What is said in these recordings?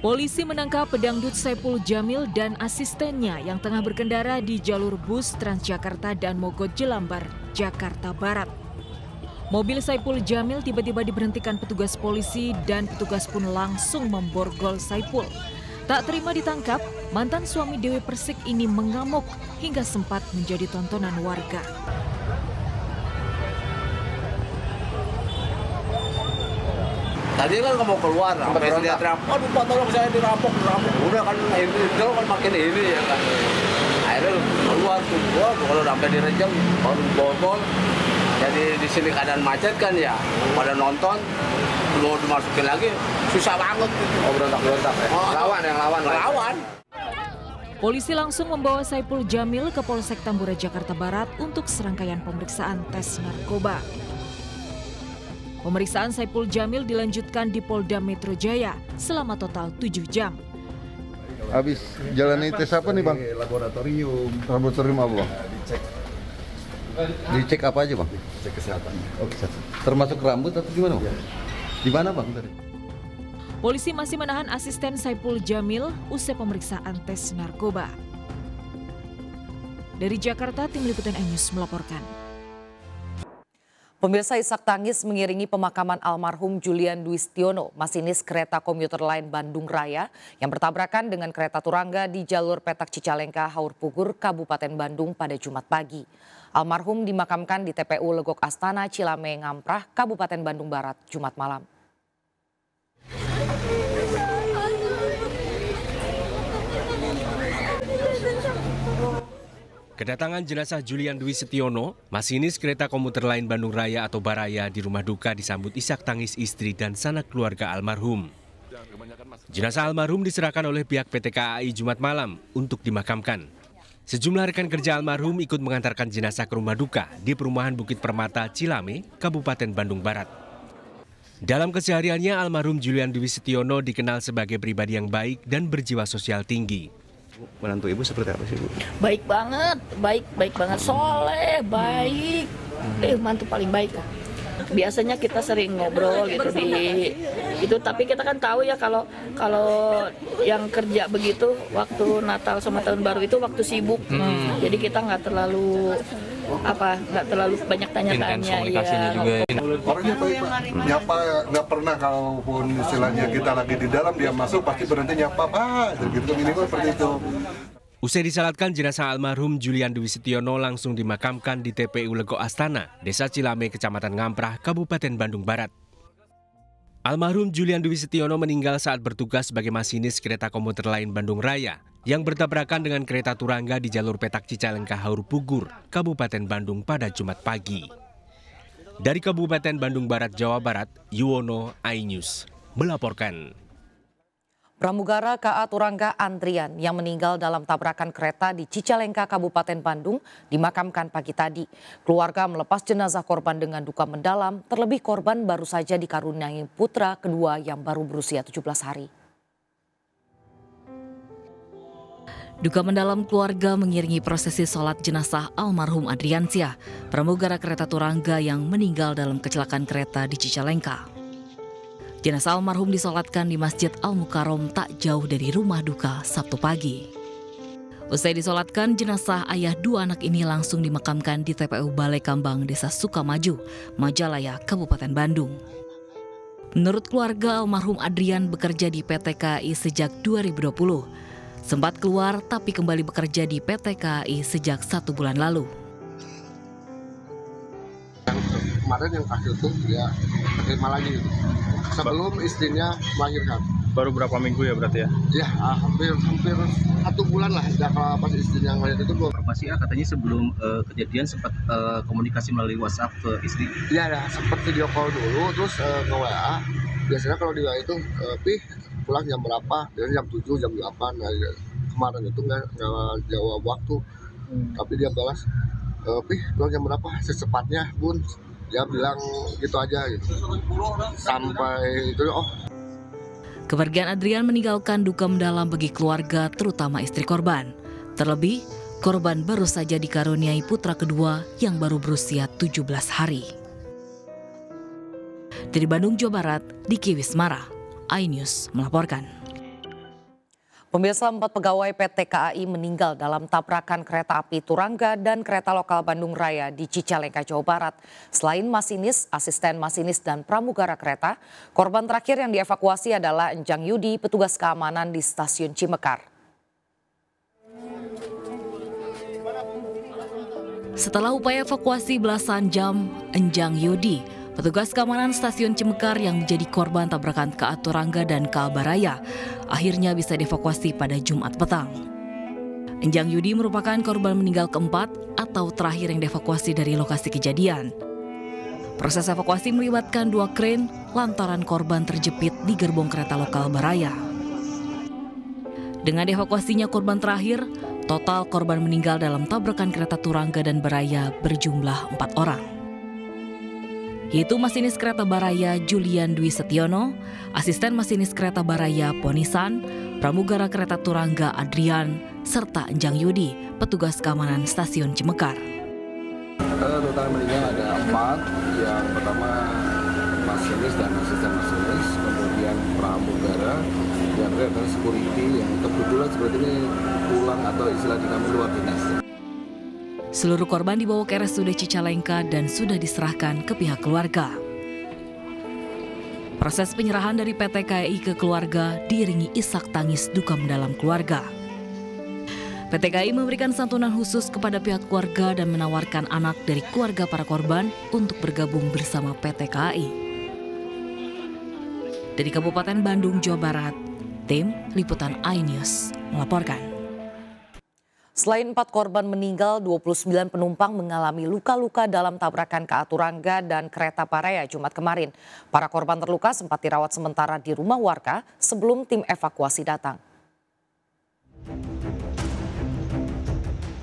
Polisi menangkap pedangdut Saipul Jamil dan asistennya yang tengah berkendara di jalur bus Transjakarta dan Mogot Jelambar, Jakarta Barat. Mobil Saipul Jamil tiba-tiba diberhentikan petugas polisi dan petugas pun langsung memborgol Saipul. Tak terima ditangkap, mantan suami Dewi Persik ini mengamuk hingga sempat menjadi tontonan warga. Tadi kan mau keluar, sampai dia teriak, aduh Pak tolong saya dirampok. Udah kan ini, kan makin ini ya kan. Akhirnya keluar tuh, kalau sampai direjam, baru bobol. Jadi di sini keadaan macet kan ya, pada nonton, mau dimasukin lagi, susah banget gitu. Oh berontak-berontak ya? Lawan. Polisi langsung membawa Saipul Jamil ke Polsek Tambora, Jakarta Barat untuk serangkaian pemeriksaan tes narkoba. Pemeriksaan Saipul Jamil dilanjutkan di Polda Metro Jaya selama total 7 jam. Habis jalani tes apa nih Bang? Laboratorium. Laboratorium apa Bang? Dicek. Dicek apa aja Bang? Cek kesehatan. Oh, kesehatan. Termasuk rambut atau gimana Bang? Di mana Bang tadi? Polisi masih menahan asisten Saipul Jamil usai pemeriksaan tes narkoba. Dari Jakarta, Tim Liputan iNews melaporkan. Pemirsa, isak tangis mengiringi pemakaman almarhum Julian Dwi Setiono, masinis kereta komuter lain Bandung Raya yang bertabrakan dengan kereta turangga di jalur Petak Cicalengka, Haur Pugur, Kabupaten Bandung pada Jumat pagi. Almarhum dimakamkan di TPU Legok Astana, Cilame, Ngamprah, Kabupaten Bandung Barat, Jumat malam. Kedatangan jenazah Julian Dwi Setiono, masinis kereta komuter lain Bandung Raya atau Baraya di rumah duka disambut isak tangis istri dan sanak keluarga almarhum. Jenazah almarhum diserahkan oleh pihak PT KAI Jumat malam untuk dimakamkan. Sejumlah rekan kerja almarhum ikut mengantarkan jenazah ke rumah duka di perumahan Bukit Permata, Cilame, Kabupaten Bandung Barat. Dalam kesehariannya, almarhum Julian Dwi Setiono dikenal sebagai pribadi yang baik dan berjiwa sosial tinggi. Menantu ibu seperti apa sih Bu? Baik banget, baik banget, soleh, baik, mantu paling baik. Biasanya kita sering ngobrol gitu itu, tapi kita kan tahu ya kalau yang kerja begitu waktu Natal sama Tahun Baru itu waktu sibuk, jadi kita nggak terlalu banyak tanya-tanya ya. Orangnya baik Pak, nyapa nggak pernah, kalaupun istilahnya kita lagi di dalam dia masuk pasti berhenti nyapa Pak, gitu minimal seperti itu. Usai disalatkan, jenazah almarhum Julian Dwi Setiono langsung dimakamkan di TPU Legok Astana, Desa Cilame, Kecamatan Ngamprah, Kabupaten Bandung Barat. Almarhum Julian Dwi Setiono meninggal saat bertugas sebagai masinis kereta komuter lain Bandung Raya yang bertabrakan dengan kereta turangga di jalur Petak Cicalengka, Haur Pugur, Kabupaten Bandung pada Jumat pagi. Dari Kabupaten Bandung Barat, Jawa Barat, Yuwono, iNews melaporkan. Pramugara KA Turangga Andrian yang meninggal dalam tabrakan kereta di Cicalengka, Kabupaten Bandung dimakamkan pagi tadi. Keluarga melepas jenazah korban dengan duka mendalam, terlebih korban baru saja dikaruniai putra kedua yang baru berusia 17 hari. Duka mendalam keluarga mengiringi prosesi sholat jenazah almarhum Andriansyah, pramugara kereta turangga yang meninggal dalam kecelakaan kereta di Cicalengka. Jenazah almarhum disolatkan di Masjid Al-Mukarrom tak jauh dari rumah duka Sabtu pagi. Usai disolatkan, jenazah ayah dua anak ini langsung dimakamkan di TPU Balai Kambang, Desa Sukamaju, Majalaya, Kabupaten Bandung. Menurut keluarga, almarhum Adrian bekerja di PT KAI sejak 2020. Sempat keluar tapi kembali bekerja di PT KAI sejak 1 bulan lalu. Kemarin yang akhir itu dia terima lagi sebelum istrinya melahirkan. Baru berapa minggu ya berarti ya? Ya hampir 1 bulan lah sejak pas istrinya ngeliat itu. Informasi katanya sebelum kejadian sempat komunikasi melalui WhatsApp ke istri. Iya, sempat video call dulu, terus nge-WA. Biasanya kalau di WA itu, pulang jam berapa? Dari jam 7, jam 8. Nah, kemarin itu nggak jawab waktu, tapi dia balas, pulang jam berapa? Secepatnya Bun. Dia bilang gitu aja gitu. Sampai itu Kepergian Adrian meninggalkan duka mendalam bagi keluarga, terutama istri korban. Terlebih, korban baru saja dikaruniai putra kedua yang baru berusia 17 hari. Dari Bandung, Jawa Barat, Diki Wismara, iNews melaporkan. Pemirsa, 4 pegawai PT KAI meninggal dalam tabrakan kereta api Turangga dan kereta lokal Bandung Raya di Cicalengka, Jawa Barat. Selain masinis, asisten masinis, dan pramugara kereta, korban terakhir yang dievakuasi adalah Enjang Yudi, petugas keamanan di stasiun Cimekar. Setelah upaya evakuasi belasan jam, Enjang Yudi, petugas keamanan stasiun Cimekar yang menjadi korban tabrakan KA Turangga dan KA Baraya, akhirnya bisa dievakuasi pada Jumat petang. Enjang Yudi merupakan korban meninggal keempat atau terakhir yang dievakuasi dari lokasi kejadian. Proses evakuasi melibatkan 2 kren lantaran korban terjepit di gerbong kereta lokal Baraya. Dengan dievakuasinya korban terakhir, total korban meninggal dalam tabrakan kereta Turangga dan Baraya berjumlah 4 orang. Yaitu masinis kereta Baraya Julian Dwi Setiono, asisten masinis kereta Baraya Ponisan, pramugara kereta Turangga Adrian, serta Enjang Yudi, petugas keamanan stasiun Cimekar. Total meninggal ada 4, yang pertama masinis dan asisten masinis, kemudian pramugara, yang kedua adalah security yang kebetulan seperti ini pulang atau istilah di kami luar dinas. Seluruh korban dibawa ke RSUD Cicalengka dan sudah diserahkan ke pihak keluarga. Proses penyerahan dari PT KAI ke keluarga diiringi isak tangis duka mendalam keluarga. PT KAI memberikan santunan khusus kepada pihak keluarga dan menawarkan anak dari keluarga para korban untuk bergabung bersama PT KAI. Dari Kabupaten Bandung, Jawa Barat, tim Liputan iNews melaporkan. Selain 4 korban meninggal, 29 penumpang mengalami luka-luka dalam tabrakan KA Turangga dan kereta Baraya Jumat kemarin. Para korban terluka sempat dirawat sementara di rumah warga sebelum tim evakuasi datang.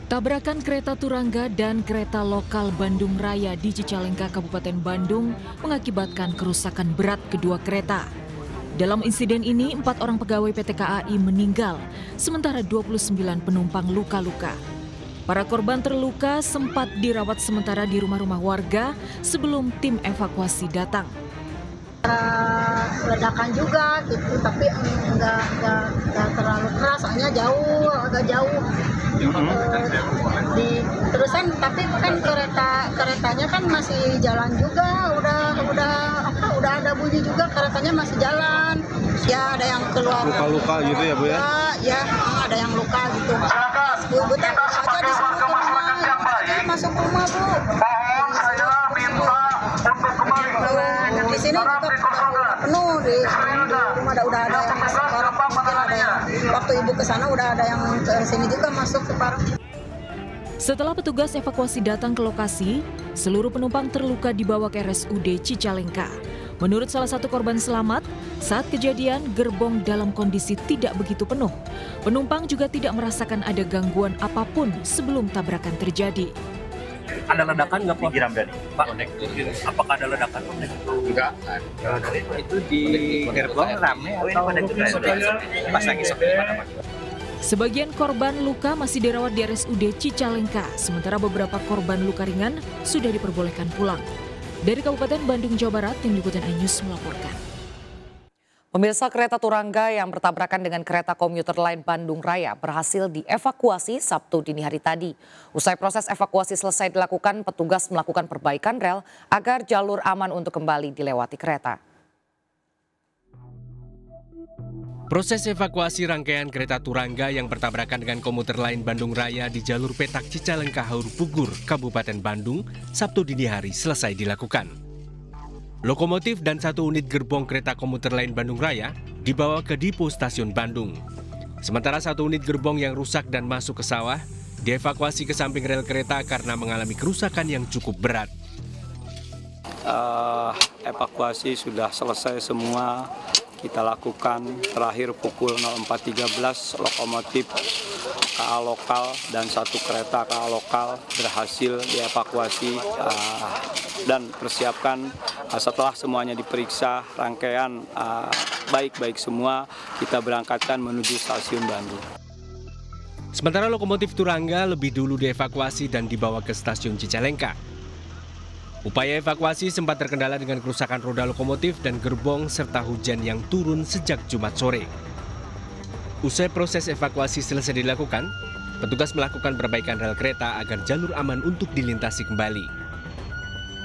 Tabrakan kereta Turangga dan kereta lokal Bandung Raya di Cicalengka, Kabupaten Bandung mengakibatkan kerusakan berat kedua kereta. Dalam insiden ini, 4 orang pegawai PT KAI meninggal, sementara 29 penumpang luka-luka. Para korban terluka sempat dirawat sementara di rumah-rumah warga sebelum tim evakuasi datang. Ledakan juga gitu, tapi enggak terlalu keras, soalnya agak jauh. Terusan tapi kan keretanya kan masih jalan juga, udah ada bunyi juga, keretanya masih jalan. Ya ada yang keluar luka-luka gitu ya Bu ya? Ya ada yang luka gitu. Bu aja disuruh ke rumah, masuk rumah Bu. Di sini juga penuh di rumah udah ada yang masuk sekarang, mungkin ada yang waktu ibu ke sana udah ada yang ke sini juga masuk sekarang. Setelah petugas evakuasi datang ke lokasi, seluruh penumpang terluka dibawa ke RSUD Cicalengka. Menurut salah satu korban selamat, saat kejadian gerbong dalam kondisi tidak begitu penuh. Penumpang juga tidak merasakan ada gangguan apapun sebelum tabrakan terjadi. Ada ledakan nggak Pak? Pak, apakah ada ledakan? Enggak. Itu di gerbong rame atau pas lagi sepi pada Pak? Sebagian korban luka masih dirawat di RSUD Cicalengka, sementara beberapa korban luka ringan sudah diperbolehkan pulang. Dari Kabupaten Bandung, Jawa Barat, tim Liputan iNews melaporkan. Pemirsa, kereta Turangga yang bertabrakan dengan kereta komuter lain Bandung Raya berhasil dievakuasi Sabtu dini hari tadi. Usai proses evakuasi selesai dilakukan, petugas melakukan perbaikan rel agar jalur aman untuk kembali dilewati kereta. Proses evakuasi rangkaian kereta Turangga yang bertabrakan dengan komuter lain Bandung Raya di jalur petak Cicalengka Haur Pugur, Kabupaten Bandung, Sabtu dini hari selesai dilakukan. Lokomotif dan 1 unit gerbong kereta komuter lain Bandung Raya dibawa ke Dipo Stasiun Bandung. Sementara 1 unit gerbong yang rusak dan masuk ke sawah dievakuasi ke samping rel kereta karena mengalami kerusakan yang cukup berat. Evakuasi sudah selesai semua. Kita lakukan terakhir pukul 04.13 lokomotif KA lokal dan 1 kereta KA lokal berhasil dievakuasi dan persiapkan setelah semuanya diperiksa rangkaian baik-baik semua kita berangkatkan menuju stasiun Bandung. Sementara lokomotif Turangga lebih dulu dievakuasi dan dibawa ke stasiun Cicalengka. Upaya evakuasi sempat terkendala dengan kerusakan roda lokomotif dan gerbong serta hujan yang turun sejak Jumat sore. Usai proses evakuasi selesai dilakukan, petugas melakukan perbaikan rel kereta agar jalur aman untuk dilintasi kembali.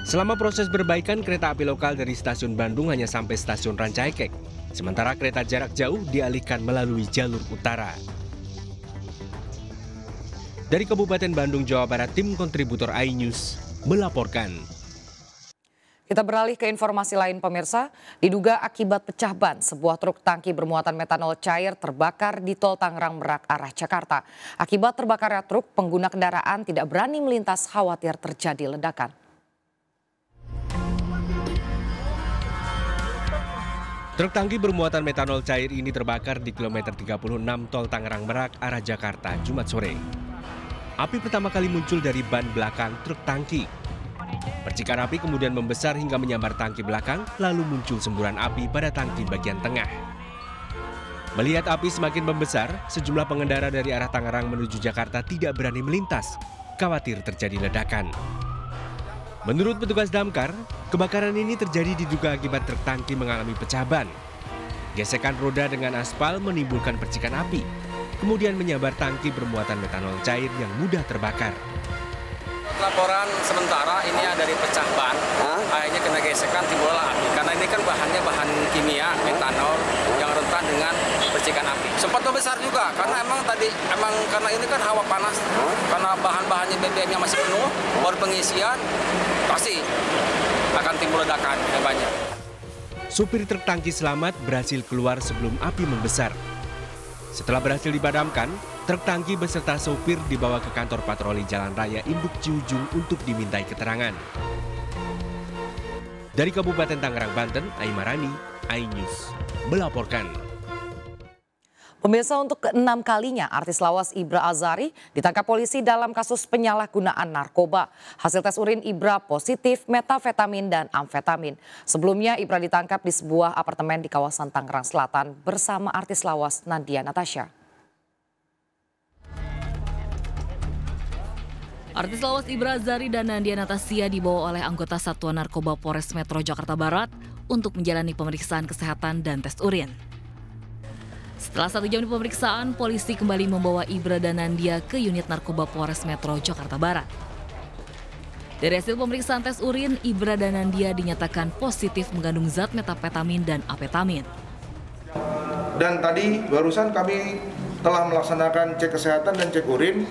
Selama proses perbaikan, kereta api lokal dari stasiun Bandung hanya sampai stasiun Rancaikek, sementara kereta jarak jauh dialihkan melalui jalur utara. Dari Kabupaten Bandung, Jawa Barat, tim kontributor iNews melaporkan. Kita beralih ke informasi lain pemirsa, diduga akibat pecah ban, sebuah truk tangki bermuatan metanol cair terbakar di tol Tangerang Merak arah Jakarta. Akibat terbakarnya truk, pengguna kendaraan tidak berani melintas khawatir terjadi ledakan. Truk tangki bermuatan metanol cair ini terbakar di kilometer 36 tol Tangerang Merak arah Jakarta Jumat sore. Api pertama kali muncul dari ban belakang truk tangki. Percikan api kemudian membesar hingga menyambar tangki belakang, lalu muncul semburan api pada tangki bagian tengah. Melihat api semakin membesar, sejumlah pengendara dari arah Tangerang menuju Jakarta tidak berani melintas, khawatir terjadi ledakan. Menurut petugas damkar, kebakaran ini terjadi diduga akibat truk tangki mengalami pecah ban. Gesekan roda dengan aspal menimbulkan percikan api, kemudian menyambar tangki bermuatan metanol cair yang mudah terbakar. Laporan sementara ini dari pecah ban, akhirnya kena gesekan timbullah api. Karena ini kan bahannya bahan kimia, metanol yang rentan dengan percikan api. Sempat membesar juga karena karena ini kan hawa panas, karena bahan-bahannya BBM-nya masih penuh, baru pengisian pasti akan timbul ledakan yang banyak. Supir truk tangki selamat berhasil keluar sebelum api membesar. Setelah berhasil dipadamkan, truk tangki beserta sopir dibawa ke kantor patroli Jalan Raya Induk Ciujung untuk dimintai keterangan. Dari Kabupaten Tangerang, Banten, Aimarani, iNews melaporkan. Pemirsa, untuk ke-6 kalinya artis lawas Ibra Azari ditangkap polisi dalam kasus penyalahgunaan narkoba. Hasil tes urin Ibra positif metafetamin dan amfetamin. Sebelumnya Ibra ditangkap di sebuah apartemen di kawasan Tangerang Selatan bersama artis lawas Nadia Natasha. Artis lawas Ibra Azari dan Nadia Natasha dibawa oleh anggota Satuan Narkoba Polres Metro Jakarta Barat untuk menjalani pemeriksaan kesehatan dan tes urin. Setelah 1 jam di pemeriksaan, polisi kembali membawa Ibra dan Nadia ke unit narkoba Polres Metro Jakarta Barat. Dari hasil pemeriksaan tes urin, Ibra dan Nadia dinyatakan positif mengandung zat metafetamin dan amfetamin. Dan tadi barusan kami telah melaksanakan cek kesehatan dan cek urin,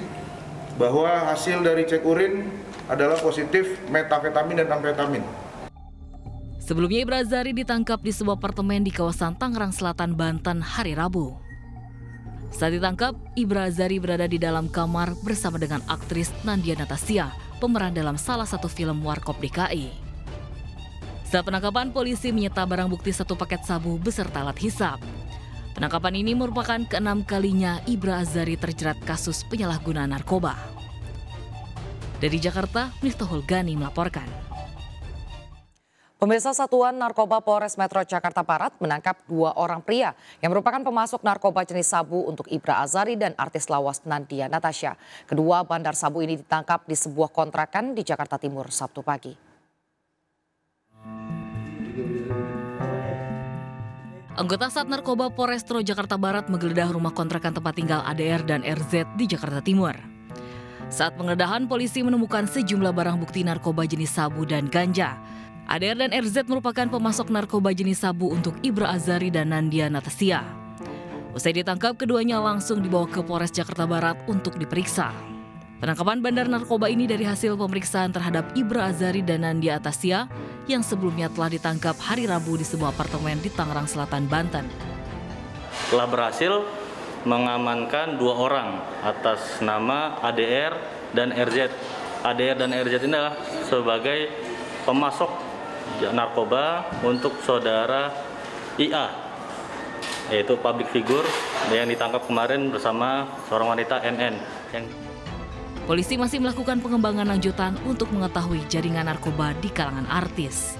bahwa hasil dari cek urin adalah positif metafetamin dan amfetamin. Sebelumnya Ibra Azari ditangkap di sebuah apartemen di kawasan Tangerang Selatan, Banten hari Rabu. Saat ditangkap, Ibra Azari berada di dalam kamar bersama dengan aktris Nadia Natasha, pemeran dalam salah satu film Warkop DKI. Saat penangkapan, polisi menyita barang bukti 1 paket sabu beserta alat hisap. Penangkapan ini merupakan ke-6 kalinya Ibra Azari terjerat kasus penyalahgunaan narkoba. Dari Jakarta, Miftahul Gani melaporkan. Pemirsa, Satuan Narkoba Polres Metro Jakarta Barat menangkap 2 orang pria yang merupakan pemasok narkoba jenis sabu untuk Ibra Azari dan artis lawas Nadia Natasha. Kedua bandar sabu ini ditangkap di sebuah kontrakan di Jakarta Timur Sabtu pagi. Anggota Sat Narkoba Polrestro Jakarta Barat menggeledah rumah kontrakan tempat tinggal ADR dan RZ di Jakarta Timur. Saat penggeledahan, polisi menemukan sejumlah barang bukti narkoba jenis sabu dan ganja. ADR dan RZ merupakan pemasok narkoba jenis sabu untuk Ibra Azari dan Nadia Natasha. Usai ditangkap, keduanya langsung dibawa ke Polres Jakarta Barat untuk diperiksa. Penangkapan bandar narkoba ini dari hasil pemeriksaan terhadap Ibra Azari dan Nadia Natasha yang sebelumnya telah ditangkap hari Rabu di sebuah apartemen di Tangerang Selatan, Banten. Telah berhasil mengamankan 2 orang atas nama ADR dan RZ. ADR dan RZ ini adalah sebagai pemasok narkoba untuk saudara IA, yaitu public figure yang ditangkap kemarin bersama seorang wanita NN. Polisi masih melakukan pengembangan lanjutan untuk mengetahui jaringan narkoba di kalangan artis.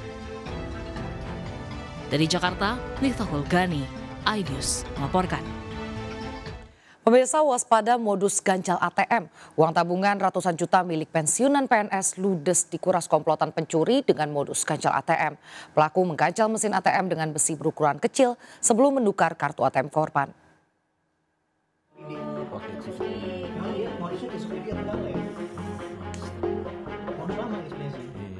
Dari Jakarta, Miftahul Gani, iNews melaporkan. Pemirsa, waspada modus ganjal ATM. Uang tabungan ratusan juta milik pensiunan PNS ludes dikuras komplotan pencuri dengan modus ganjal ATM. Pelaku mengganjal mesin ATM dengan besi berukuran kecil sebelum menukar kartu ATM korban.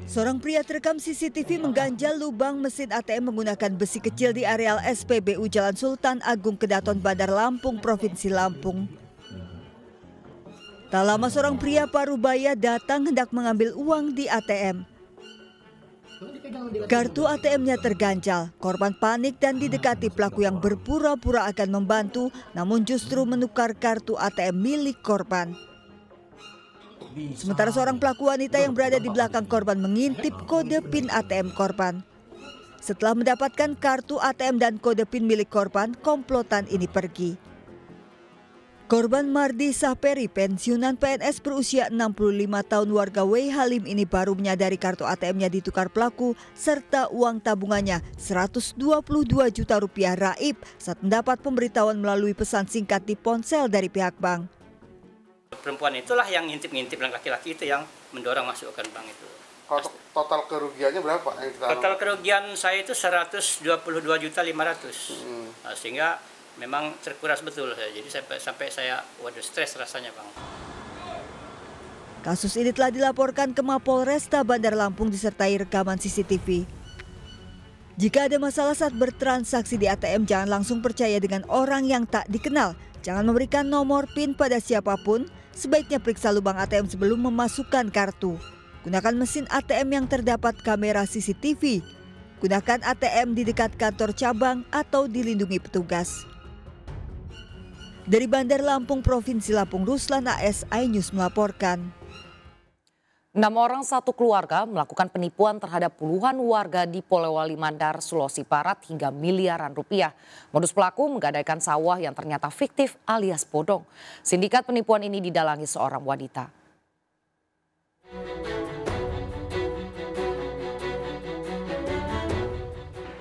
Seorang pria terekam CCTV mengganjal lubang mesin ATM menggunakan besi kecil di areal SPBU Jalan Sultan Agung Kedaton Bandar Lampung, Provinsi Lampung. Tak lama seorang pria parubaya datang hendak mengambil uang di ATM. Kartu ATM-nya terganjal, korban panik dan didekati pelaku yang berpura-pura akan membantu, namun justru menukar kartu ATM milik korban. Sementara seorang pelaku wanita yang berada di belakang korban mengintip kode PIN ATM korban. Setelah mendapatkan kartu ATM dan kode PIN milik korban, komplotan ini pergi. Korban Mardi Sahperi, pensiunan PNS berusia 65 tahun warga Wei Halim ini baru menyadari kartu ATM-nya ditukar pelaku serta uang tabungannya 122 juta rupiah raib saat mendapat pemberitahuan melalui pesan singkat di ponsel dari pihak bank. Perempuan itulah yang ngintip-ngintip, dan laki-laki itu yang mendorong masukkan bank itu. Total kerugiannya berapa? Total kerugian saya itu 122.500.000. Sehingga memang terkuras betul saya. Jadi sampai saya waduh stres rasanya, Bang. Kasus ini telah dilaporkan ke Mapolresta Bandar Lampung disertai rekaman CCTV. Jika ada masalah saat bertransaksi di ATM, jangan langsung percaya dengan orang yang tak dikenal. Jangan memberikan nomor PIN pada siapapun. Sebaiknya periksa lubang ATM sebelum memasukkan kartu. Gunakan mesin ATM yang terdapat kamera CCTV. Gunakan ATM di dekat kantor cabang atau dilindungi petugas. Dari Bandar Lampung, Provinsi Lampung, Ruslan AS, iNews melaporkan. 6 orang satu keluarga melakukan penipuan terhadap puluhan warga di Polewali Mandar, Sulawesi Barat hingga miliaran rupiah. Modus pelaku menggadaikan sawah yang ternyata fiktif alias bodong. Sindikat penipuan ini didalangi seorang wanita.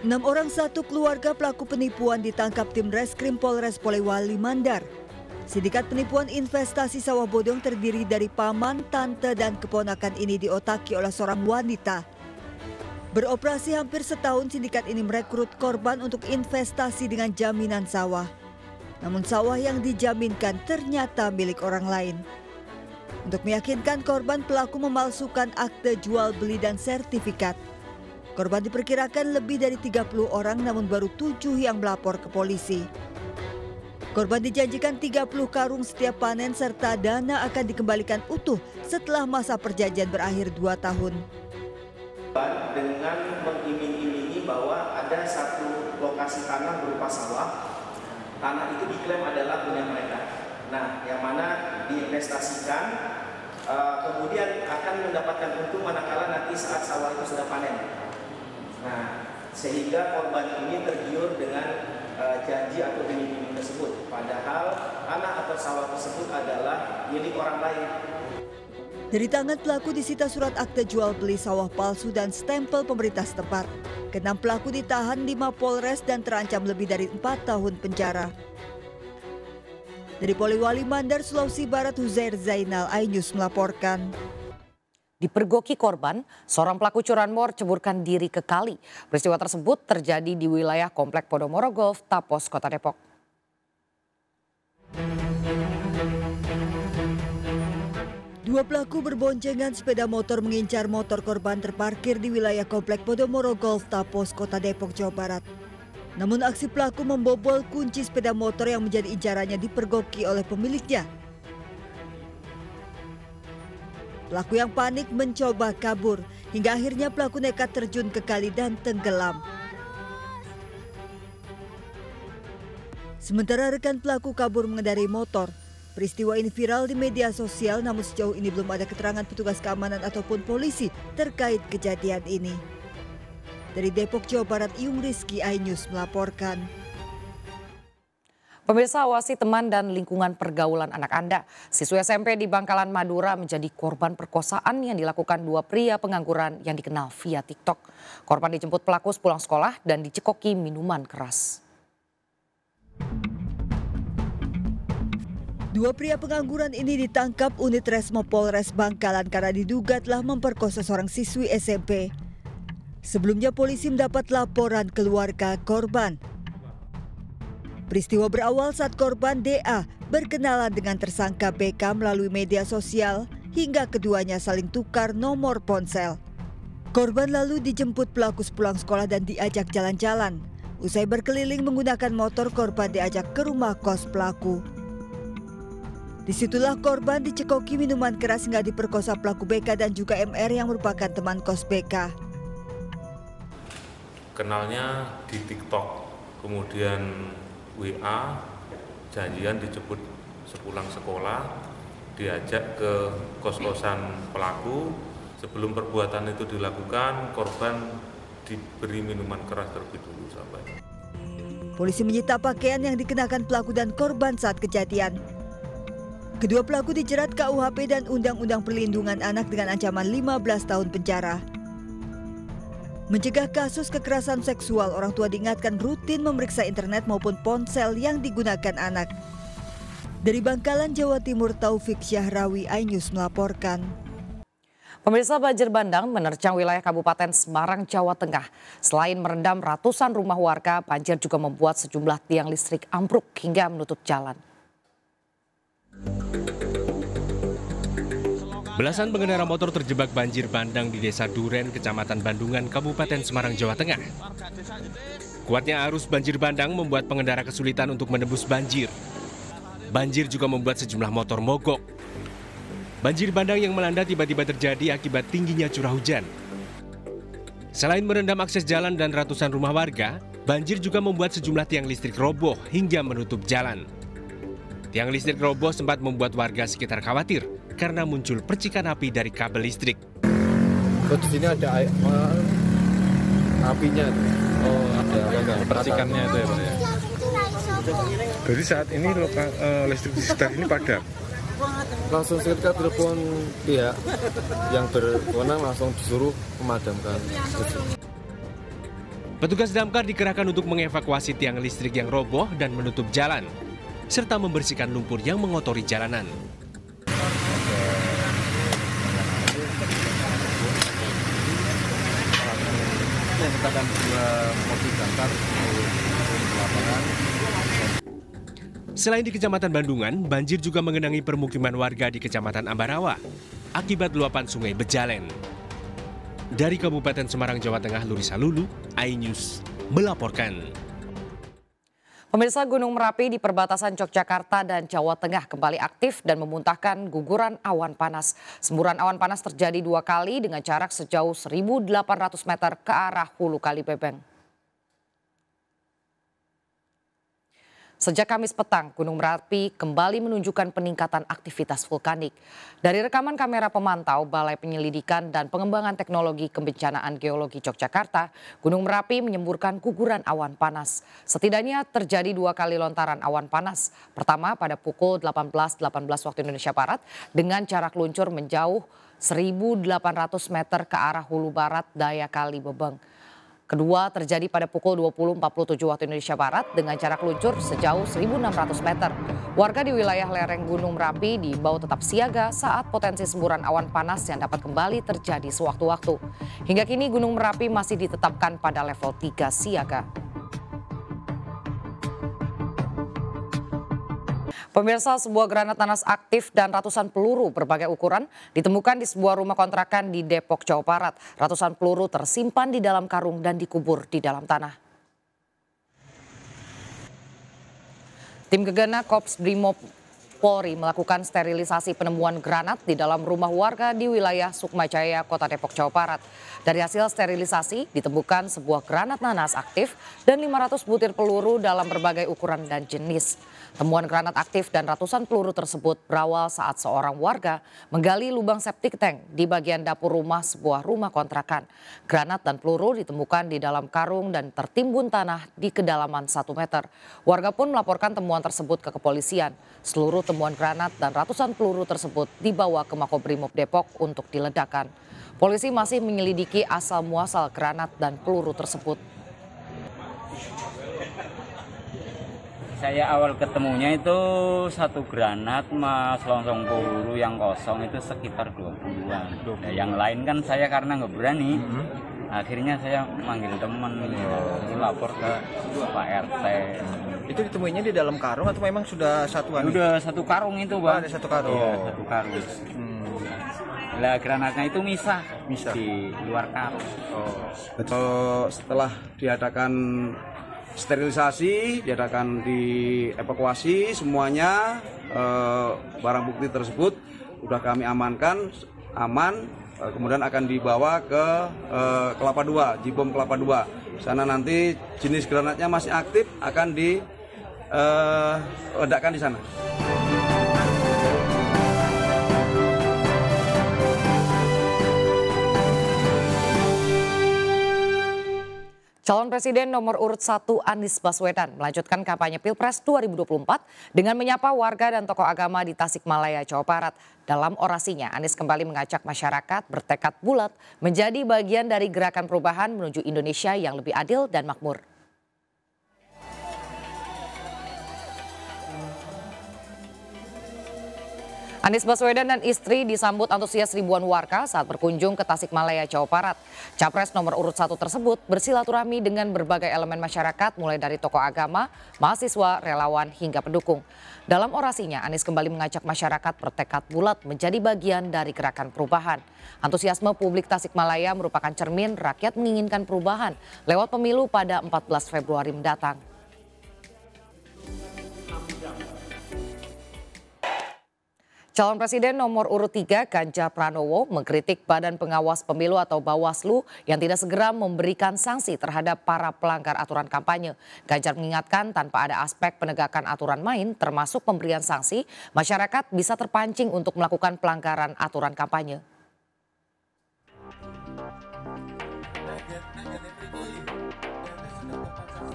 Enam orang satu keluarga pelaku penipuan ditangkap tim Reskrim Polres Polewali Mandar. Sindikat penipuan investasi sawah bodong terdiri dari paman, tante, dan keponakan ini diotaki oleh seorang wanita. Beroperasi hampir setahun, sindikat ini merekrut korban untuk investasi dengan jaminan sawah. Namun sawah yang dijaminkan ternyata milik orang lain. Untuk meyakinkan korban, pelaku memalsukan akte jual beli dan sertifikat. Korban diperkirakan lebih dari 30 orang, namun baru 7 yang melapor ke polisi. Korban dijanjikan 30 karung setiap panen serta dana akan dikembalikan utuh setelah masa perjanjian berakhir 2 tahun. Dengan mengiming-imingi bahwa ada satu lokasi tanah berupa sawah, tanah itu diklaim adalah punya mereka. Nah, yang mana diinvestasikan, kemudian akan mendapatkan untung manakala nanti saat sawah itu sudah panen. Nah, sehingga korban ini tergiur dengan janji atau iming-iming tersebut, padahal tanah atau sawah tersebut adalah milik orang lain. Dari tangan pelaku disita surat akte jual beli sawah palsu dan stempel pemerintah setempat. Keenam pelaku ditahan di Mapolres dan terancam lebih dari 4 tahun penjara. Dari Polewali Mandar, Sulawesi Barat, Huzair Zainal, iNews melaporkan. Dipergoki korban, seorang pelaku curanmor ceburkan diri ke kali. Peristiwa tersebut terjadi di wilayah Komplek Podomoro Golf, Tapos, Kota Depok. Dua pelaku berboncengan sepeda motor mengincar motor korban terparkir di wilayah Komplek Podomoro Golf, Tapos, Kota Depok, Jawa Barat. Namun aksi pelaku membobol kunci sepeda motor yang menjadi incarannya dipergoki oleh pemiliknya. Pelaku yang panik mencoba kabur, hingga akhirnya pelaku nekat terjun ke kali dan tenggelam. Sementara rekan pelaku kabur mengendarai motor. Peristiwa ini viral di media sosial, namun sejauh ini belum ada keterangan petugas keamanan ataupun polisi terkait kejadian ini. Dari Depok, Jawa Barat, Iyung Rizky, iNews melaporkan. Pemirsa, awasi teman dan lingkungan pergaulan anak Anda. Siswa SMP di Bangkalan, Madura menjadi korban perkosaan yang dilakukan dua pria pengangguran yang dikenal via TikTok. Korban dijemput pelaku sepulang sekolah dan dicekoki minuman keras. Dua pria pengangguran ini ditangkap unit Resmo Polres Bangkalan karena diduga telah memperkosa seorang siswi SMP. Sebelumnya polisi mendapat laporan keluarga korban. Peristiwa berawal saat korban DA berkenalan dengan tersangka BK melalui media sosial hingga keduanya saling tukar nomor ponsel. Korban lalu dijemput pelaku sepulang sekolah dan diajak jalan-jalan. Usai berkeliling menggunakan motor, korban diajak ke rumah kos pelaku. Disitulah korban dicekoki minuman keras hingga diperkosa pelaku BK dan juga MR yang merupakan teman kos BK. Kenalnya di TikTok, kemudian WA, janjian dijemput sepulang sekolah, diajak ke kos-kosan pelaku. Sebelum perbuatan itu dilakukan, korban diberi minuman keras terlebih dulu sampai. Polisi menyita pakaian yang dikenakan pelaku dan korban saat kejadian. Kedua pelaku dijerat KUHP dan Undang-Undang Perlindungan Anak dengan ancaman 15 tahun penjara. Mencegah kasus kekerasan seksual, orang tua diingatkan rutin memeriksa internet maupun ponsel yang digunakan anak. Dari Bangkalan, Jawa Timur, Taufik Syahrawi, iNews melaporkan. Pemirsa, banjir bandang menerjang wilayah Kabupaten Semarang, Jawa Tengah. Selain merendam ratusan rumah warga, banjir juga membuat sejumlah tiang listrik ambruk hingga menutup jalan. Belasan pengendara motor terjebak banjir bandang di Desa Duren, Kecamatan Bandungan, Kabupaten Semarang, Jawa Tengah. Kuatnya arus banjir bandang membuat pengendara kesulitan untuk menembus banjir. Banjir juga membuat sejumlah motor mogok. Banjir bandang yang melanda tiba-tiba terjadi akibat tingginya curah hujan. Selain merendam akses jalan dan ratusan rumah warga, banjir juga membuat sejumlah tiang listrik roboh hingga menutup jalan. Tiang listrik roboh sempat membuat warga sekitar khawatir karena muncul percikan api dari kabel listrik. Di sini ada apinya. Oh, ada percikannya itu ya, Pak ya. Jadi saat ini listrik di sekitar ini padam. Langsung kita telepon pihak yang berwenang, langsung disuruh memadamkan. Petugas damkar dikerahkan untuk mengevakuasi tiang listrik yang roboh dan menutup jalan, serta membersihkan lumpur yang mengotori jalanan. Selain di Kecamatan Bandungan, banjir juga mengenangi permukiman warga di Kecamatan Ambarawa akibat luapan Sungai Bejalen. Dari Kabupaten Semarang, Jawa Tengah, Lurisa Lulu, iNews melaporkan. Pemirsa, Gunung Merapi di perbatasan Yogyakarta dan Jawa Tengah kembali aktif dan memuntahkan guguran awan panas. Semburan awan panas terjadi 2 kali dengan jarak sejauh 1.800 meter ke arah hulu Kali Bebeng. Sejak Kamis petang, Gunung Merapi kembali menunjukkan peningkatan aktivitas vulkanik. Dari rekaman kamera pemantau Balai Penyelidikan dan Pengembangan Teknologi Kebencanaan Geologi Yogyakarta, Gunung Merapi menyemburkan guguran awan panas. Setidaknya terjadi 2 kali lontaran awan panas. Pertama pada pukul 18.18 waktu Indonesia Barat dengan jarak luncur menjauh 1.800 meter ke arah hulu barat daya Kali Bebeng. Kedua terjadi pada pukul 20.47 waktu Indonesia Barat dengan jarak luncur sejauh 1.600 meter. Warga di wilayah lereng Gunung Merapi diimbau tetap siaga saat potensi semburan awan panas yang dapat kembali terjadi sewaktu-waktu. Hingga kini Gunung Merapi masih ditetapkan pada level 3 siaga. Pemirsa, sebuah granat nanas aktif dan ratusan peluru berbagai ukuran ditemukan di sebuah rumah kontrakan di Depok, Jawa Barat. Ratusan peluru tersimpan di dalam karung dan dikubur di dalam tanah. Tim Gegana Korps Brimob Polri melakukan sterilisasi penemuan granat di dalam rumah warga di wilayah Sukmajaya, Kota Depok, Jawa Barat. Dari hasil sterilisasi ditemukan sebuah granat nanas aktif dan 500 butir peluru dalam berbagai ukuran dan jenis. Temuan granat aktif dan ratusan peluru tersebut berawal saat seorang warga menggali lubang septic tank di bagian dapur rumah sebuah rumah kontrakan. Granat dan peluru ditemukan di dalam karung dan tertimbun tanah di kedalaman 1 meter. Warga pun melaporkan temuan tersebut ke kepolisian. Seluruh temuan granat dan ratusan peluru tersebut dibawa ke Makobrimob Depok untuk diledakkan. Polisi masih menyelidiki asal muasal granat dan peluru tersebut. Saya awal ketemunya itu 1 granat mas longsong peluru yang kosong itu sekitar 20-an. Ya, yang lain kan saya karena nggak berani. Akhirnya saya manggil teman, lapor ke Pak RT. Itu ditemuinya di dalam karung atau memang sudah satuan? Udah 1 karung itu Bang. Ada 1 karung. Iya, 1 karung. Lah granatnya itu misah di luar karung. Setelah diadakan sterilisasi, diadakan dievakuasi semuanya, barang bukti tersebut sudah kami amankan, aman, kemudian akan dibawa ke Kelapa II, Jibom Kelapa II. Sana nanti jenis granatnya masih aktif, akan diledakkan di sana. Calon Presiden nomor urut 1 Anies Baswedan melanjutkan kampanye Pilpres 2024 dengan menyapa warga dan tokoh agama di Tasikmalaya, Jawa Barat. Dalam orasinya, Anies kembali mengajak masyarakat bertekad bulat menjadi bagian dari gerakan perubahan menuju Indonesia yang lebih adil dan makmur. Anies Baswedan dan istri disambut antusias ribuan warga saat berkunjung ke Tasikmalaya, Jawa Barat. Capres nomor urut 1 tersebut bersilaturahmi dengan berbagai elemen masyarakat mulai dari tokoh agama, mahasiswa, relawan hingga pendukung. Dalam orasinya, Anies kembali mengajak masyarakat bertekad bulat menjadi bagian dari gerakan perubahan. Antusiasme publik Tasikmalaya merupakan cermin rakyat menginginkan perubahan lewat pemilu pada 14 Februari mendatang. Calon Presiden nomor urut 3 Ganjar Pranowo mengkritik Badan Pengawas Pemilu atau Bawaslu yang tidak segera memberikan sanksi terhadap para pelanggar aturan kampanye. Ganjar mengingatkan tanpa ada aspek penegakan aturan main termasuk pemberian sanksi, masyarakat bisa terpancing untuk melakukan pelanggaran aturan kampanye.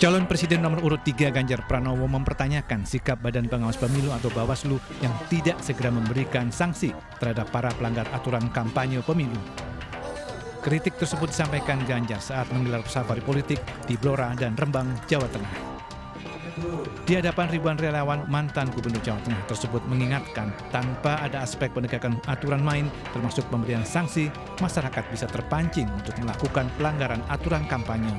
Calon Presiden nomor urut 3 Ganjar Pranowo mempertanyakan sikap Badan Pengawas Pemilu atau Bawaslu yang tidak segera memberikan sanksi terhadap para pelanggar aturan kampanye pemilu. Kritik tersebut disampaikan Ganjar saat menggelar safari politik di Blora dan Rembang, Jawa Tengah. Di hadapan ribuan relawan, mantan Gubernur Jawa Tengah tersebut mengingatkan tanpa ada aspek penegakan aturan main termasuk pemberian sanksi, masyarakat bisa terpancing untuk melakukan pelanggaran aturan kampanye.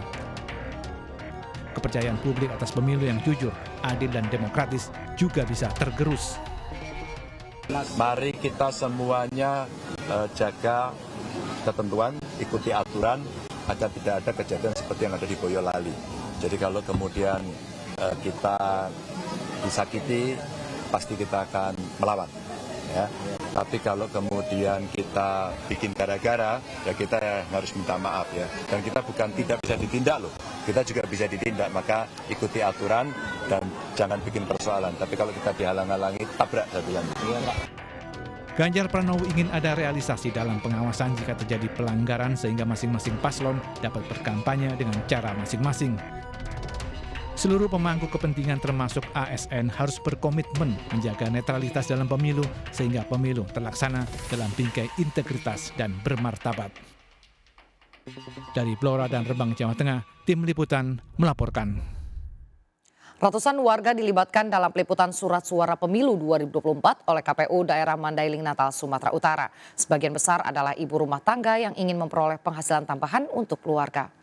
Kepercayaan publik atas pemilu yang jujur, adil dan demokratis juga bisa tergerus. Mari kita semuanya jaga ketentuan, ikuti aturan agar tidak ada kejadian seperti yang ada di Boyolali. Jadi kalau kemudian kita disakiti, pasti kita akan melawan. Ya. Tapi kalau kemudian kita bikin gara-gara, ya kita harus minta maaf ya. Dan kita bukan tidak bisa ditindak loh, kita juga bisa ditindak. Maka ikuti aturan dan jangan bikin persoalan. Tapi kalau kita dihalang-halangi, tabrak saya bilang. Ganjar Pranowo ingin ada realisasi dalam pengawasan jika terjadi pelanggaran sehingga masing-masing paslon dapat berkampanye dengan cara masing-masing. Seluruh pemangku kepentingan termasuk ASN harus berkomitmen menjaga netralitas dalam pemilu sehingga pemilu terlaksana dalam bingkai integritas dan bermartabat. Dari Blora dan Rembang, Jawa Tengah, tim liputan melaporkan. Ratusan warga dilibatkan dalam peliputan surat suara pemilu 2024 oleh KPU daerah Mandailing Natal, Sumatera Utara. Sebagian besar adalah ibu rumah tangga yang ingin memperoleh penghasilan tambahan untuk keluarga.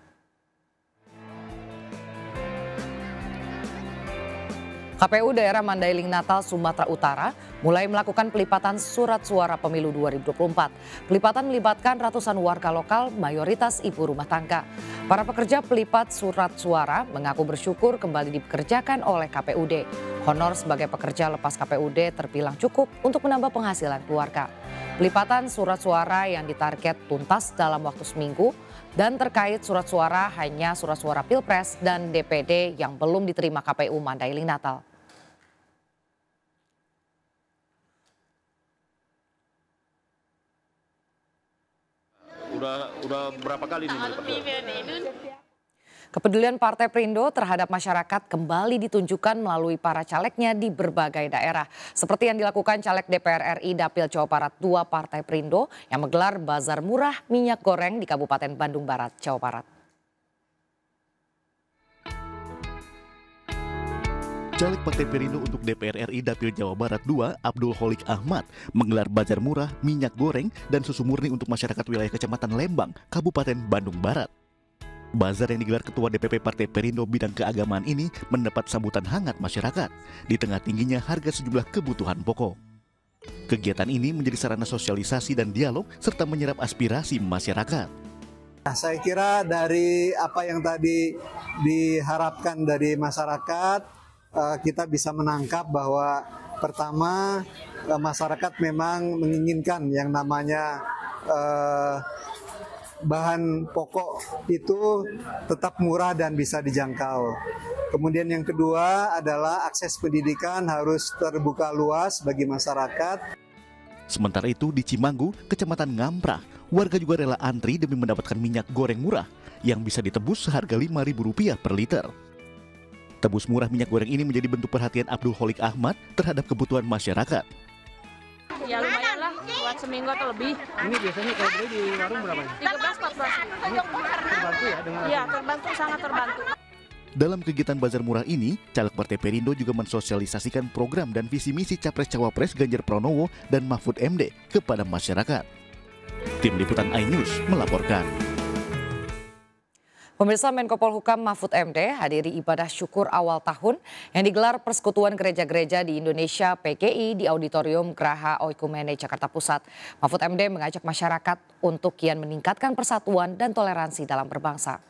KPU daerah Mandailing Natal, Sumatera Utara mulai melakukan pelipatan surat suara pemilu 2024. Pelipatan melibatkan ratusan warga lokal, mayoritas ibu rumah tangga. Para pekerja pelipat surat suara mengaku bersyukur kembali dipekerjakan oleh KPUD. Honor sebagai pekerja lepas KPUD terbilang cukup untuk menambah penghasilan keluarga. Pelipatan surat suara yang ditarget tuntas dalam waktu seminggu. Dan terkait surat suara hanya surat suara Pilpres dan DPD yang belum diterima KPU Mandailing Natal. Udah berapa kali nih? Kepedulian Partai Perindo terhadap masyarakat kembali ditunjukkan melalui para calegnya di berbagai daerah. Seperti yang dilakukan caleg DPR RI Dapil Jawa Barat 2 Partai Perindo yang menggelar bazar murah minyak goreng di Kabupaten Bandung Barat, Jawa Barat. Caleg Partai Perindo untuk DPR RI Dapil Jawa Barat II, Abdul Holik Ahmad, menggelar bazar murah minyak goreng dan susu murni untuk masyarakat wilayah Kecamatan Lembang, Kabupaten Bandung Barat. Bazar yang digelar Ketua DPP Partai Perindo bidang keagamaan ini mendapat sambutan hangat masyarakat di tengah tingginya harga sejumlah kebutuhan pokok. Kegiatan ini menjadi sarana sosialisasi dan dialog serta menyerap aspirasi masyarakat. Nah, saya kira dari apa yang tadi diharapkan dari masyarakat, kita bisa menangkap bahwa pertama masyarakat memang menginginkan yang namanya bahan pokok itu tetap murah dan bisa dijangkau. Kemudian yang kedua adalah akses pendidikan harus terbuka luas bagi masyarakat. Sementara itu di Cimanggu, Kecamatan Ngamprah, warga juga rela antri demi mendapatkan minyak goreng murah yang bisa ditebus seharga Rp5.000 per liter. Tebus murah minyak goreng ini menjadi bentuk perhatian Abdul Holik Ahmad terhadap kebutuhan masyarakat. Ya lumayan lah, buat seminggu atau lebih. Ini biasanya kalau beli di warung berapa? 13-14. Ini terbantu ya dengan? Iya, terbantu, sangat terbantu. Dalam kegiatan bazar murah ini, caleg Partai Perindo juga mensosialisasikan program dan visi misi Capres-Cawapres Ganjar Pranowo dan Mahfud MD kepada masyarakat. Tim Liputan iNews melaporkan. Pemirsa, Menko Polhukam Mahfud MD hadiri ibadah syukur awal tahun yang digelar Persekutuan Gereja-Gereja di Indonesia PGI di Auditorium Graha Oikumene Jakarta Pusat. Mahfud MD mengajak masyarakat untuk kian meningkatkan persatuan dan toleransi dalam berbangsa.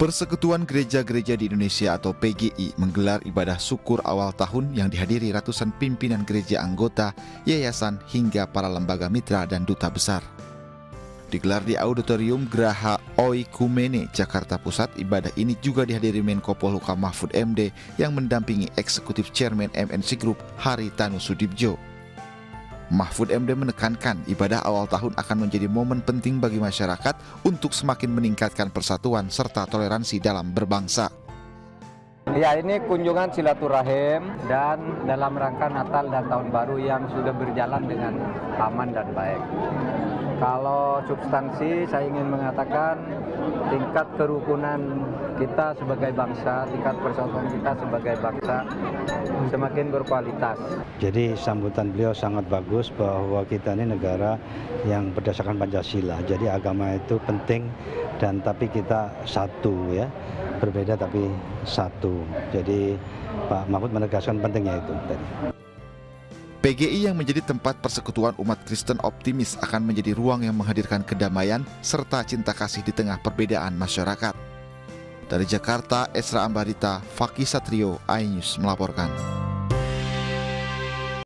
Persekutuan Gereja-Gereja di Indonesia atau PGI menggelar ibadah syukur awal tahun yang dihadiri ratusan pimpinan gereja anggota, yayasan hingga para lembaga mitra dan duta besar. Digelar di Auditorium Graha Oikumene Jakarta Pusat, ibadah ini juga dihadiri Menko Polhukam Mahfud MD yang mendampingi Eksekutif Chairman MNC Group Haritanu Sudibjo. Mahfud MD menekankan ibadah awal tahun akan menjadi momen penting bagi masyarakat untuk semakin meningkatkan persatuan serta toleransi dalam berbangsa. Ya, ini kunjungan silaturahim dan dalam rangka Natal dan Tahun Baru yang sudah berjalan dengan aman dan baik. Kalau substansi, saya ingin mengatakan tingkat kerukunan kita sebagai bangsa, tingkat persatuan kita sebagai bangsa semakin berkualitas. Jadi sambutan beliau sangat bagus bahwa kita ini negara yang berdasarkan Pancasila. Jadi agama itu penting dan tapi kita satu ya, berbeda tapi satu. Jadi Pak Mahfud menegaskan pentingnya itu tadi. PGI yang menjadi tempat persekutuan umat Kristen optimis akan menjadi ruang yang menghadirkan kedamaian serta cinta kasih di tengah perbedaan masyarakat. Dari Jakarta, Esra Ambarita, Fakih Satrio, iNews melaporkan.